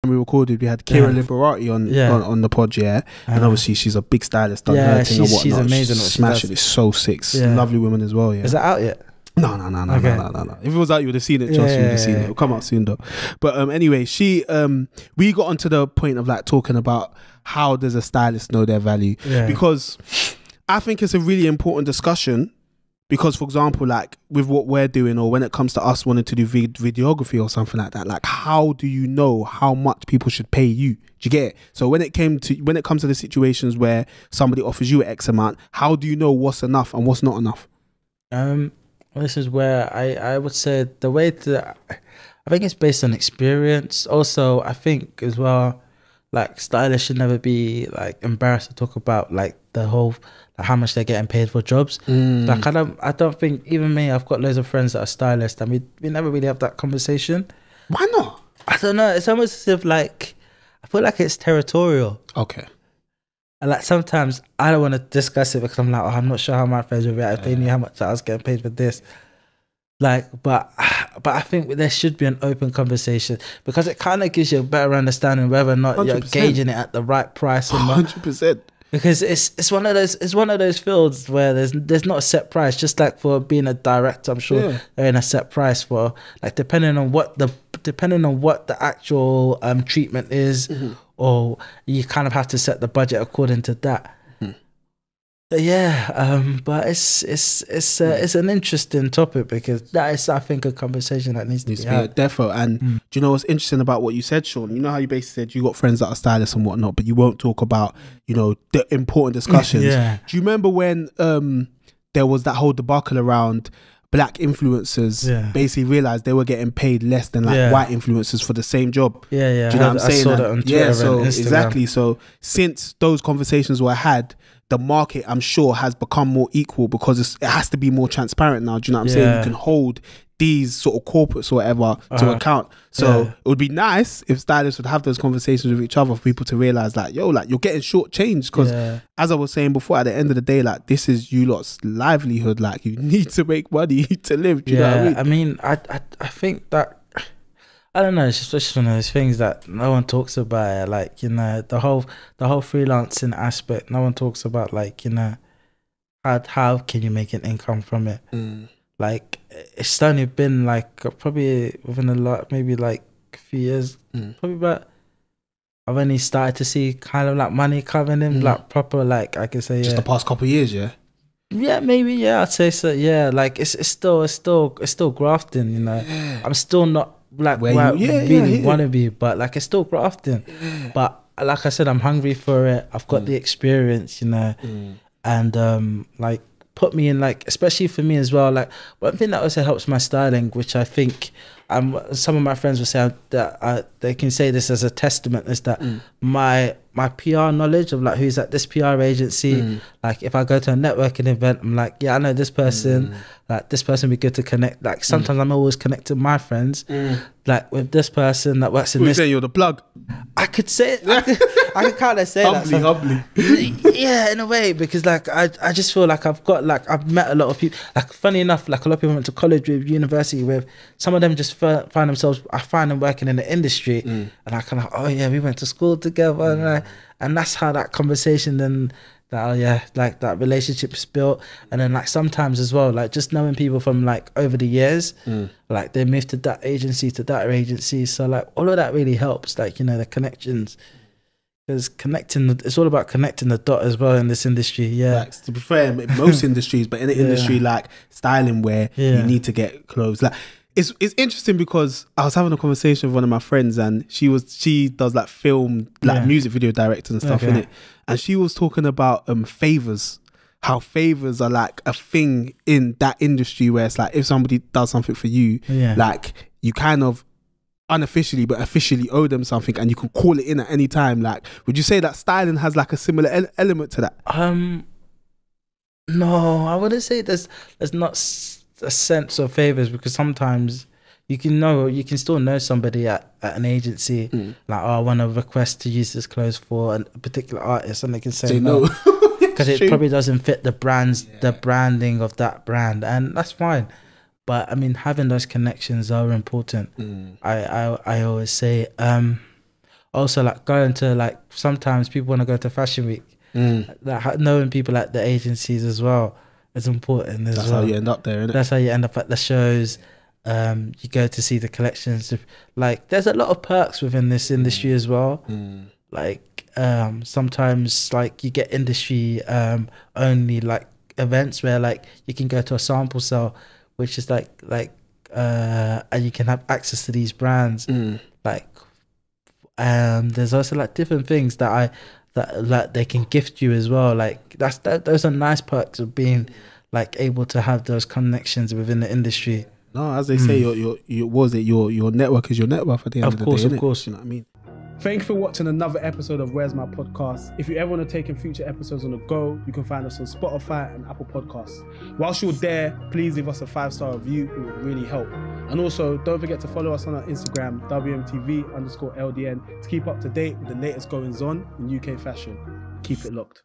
we recorded, we had Kira Liberati on the pod, and obviously she's a big stylist, done her thing and whatnot. She's amazing. She's smashing. It's so sick. Lovely woman as well. Is that out yet? No. If it was out, you would have seen it. Trust me, you would have seen it. It'll come out soon though. But anyway, we got onto the point of like talking about how does a stylist know their value, because I think it's a really important discussion. Because, for example, like with what we're doing, or when it comes to us wanting to do videography or something like that, like how do you know how much people should pay you? Do you get it? So when it comes to the situations where somebody offers you X amount, how do you know what's enough and what's not enough? This is where I would say the way to, I think it's based on experience. Also, I think as well, like stylists should never be like embarrassed to talk about like the whole, how much they're getting paid for jobs. Like I don't think, even me, I've got loads of friends that are stylists and we never really have that conversation. Why not? I don't know. It's almost as if like, I feel like it's territorial. Okay. And like sometimes I don't want to discuss it because I'm like, oh, I'm not sure how my friends would react if they knew how much I was getting paid for this. Like, but I think there should be an open conversation, because it kind of gives you a better understanding whether or not 100%. You're gauging it at the right price. 100%. Because it's one of those fields where there's not a set price. Just like for being a director, I'm sure they're in a set price for, like, depending on what the actual treatment is, or you kind of have to set the budget according to that. But but it's an interesting topic, because that is, I think, a conversation that needs to be had. Defo. And do you know what's interesting about what you said, Sean? You know how you basically said you got friends that are stylists and whatnot, but you won't talk about, you know, the important discussions. Do you remember when there was that whole debacle around black influencers basically realized they were getting paid less than like white influencers for the same job? Do you know what I'm saying? I saw that on Twitter and Instagram. Exactly. So since those conversations were had, the market, I'm sure, has become more equal, because it has to be more transparent now. Do you know what I'm saying? You can hold these sort of corporates or whatever to account. So it would be nice if stylists would have those conversations with each other, for people to realize, like, yo, like, you're getting shortchanged, because as I was saying before, at the end of the day, like, this is you lot's livelihood. Like, you need to make money to live. Do you know what I mean? I think that, I don't know, it's just one of those things that no one talks about. Like, you know, the whole freelancing aspect, no one talks about, like, you know, how can you make an income from it? Like, it's only been like probably within maybe like a few years, probably about, I've only started to see kind of like money coming in, like proper, like, I can say, just the past couple of years. Maybe, I'd say so. Like, it's still grafting, you know. I'm still not like where I really want to be, but like, it's still grafting. But like I said, I'm hungry for it. I've got the experience, you know, and like, put me in, like, especially for me as well, like, one thing that also helps my styling, which I think some of my friends will say that they can say this as a testament, is that my PR knowledge of, like, who's at this PR agency, like, if I go to a networking event, I'm like, yeah, I know this person, like, this person would be good to connect. Like, sometimes I'm always connecting my friends, like, with this person that works in this. You say you're the plug? I could say it. I could kind of say humbly. Yeah, in a way, because like I just feel like I've met a lot of people. Like, funny enough, like, a lot of people went to college with, university with. Some of them just find themselves. I find them working in the industry, and I kind of, oh yeah, we went to school together, and that's how that conversation then. Like, that relationship is built. And then, like, sometimes as well, like, just knowing people from, like, over the years, like, they moved to that agency, so, like, all of that really helps, like, you know, the connections, because it's all about connecting the dot as well in this industry. Like, to be fair, in most industries, but in an industry like styling, where you need to get clothes, like, it's interesting, because I was having a conversation with one of my friends, and she does like film, like music video directors and stuff, innit? And she was talking about favors, how favors are like a thing in that industry, where it's like, if somebody does something for you, like, you kind of unofficially but officially owe them something, and you can call it in at any time. Like, would you say that styling has like a similar element to that? No, I wouldn't say there's not a sense of favors, because sometimes you can still know somebody at an agency, like, oh, I want to request to use this clothes for a particular artist, and they can say no, because it probably doesn't fit the branding of that brand, and that's fine. But I mean, having those connections are important. I always say, also like going to like, sometimes people want to go to fashion week. Like knowing people at the agencies as well is important as well. That's how you end up there, isn't it? That's how you end up at the shows. You go to see the collections. Like there's a lot of perks within this industry as well. Like sometimes like you get industry only like events where like you can go to a sample sale, which is like and you can have access to these brands. Like there's also like different things that like they can gift you as well. Like those are nice perks of being like able to have those connections within the industry. No, as they say, your network is your net worth at the end of the day. Of course. You know what I mean? Thank you for watching another episode of Where's My Podcast. If you ever want to take in future episodes on the go, you can find us on Spotify and Apple Podcasts. Whilst you're there, please leave us a 5-star review. It would really help. And also, don't forget to follow us on our Instagram, WMTV_LDN, to keep up to date with the latest goings on in UK fashion. Keep it locked.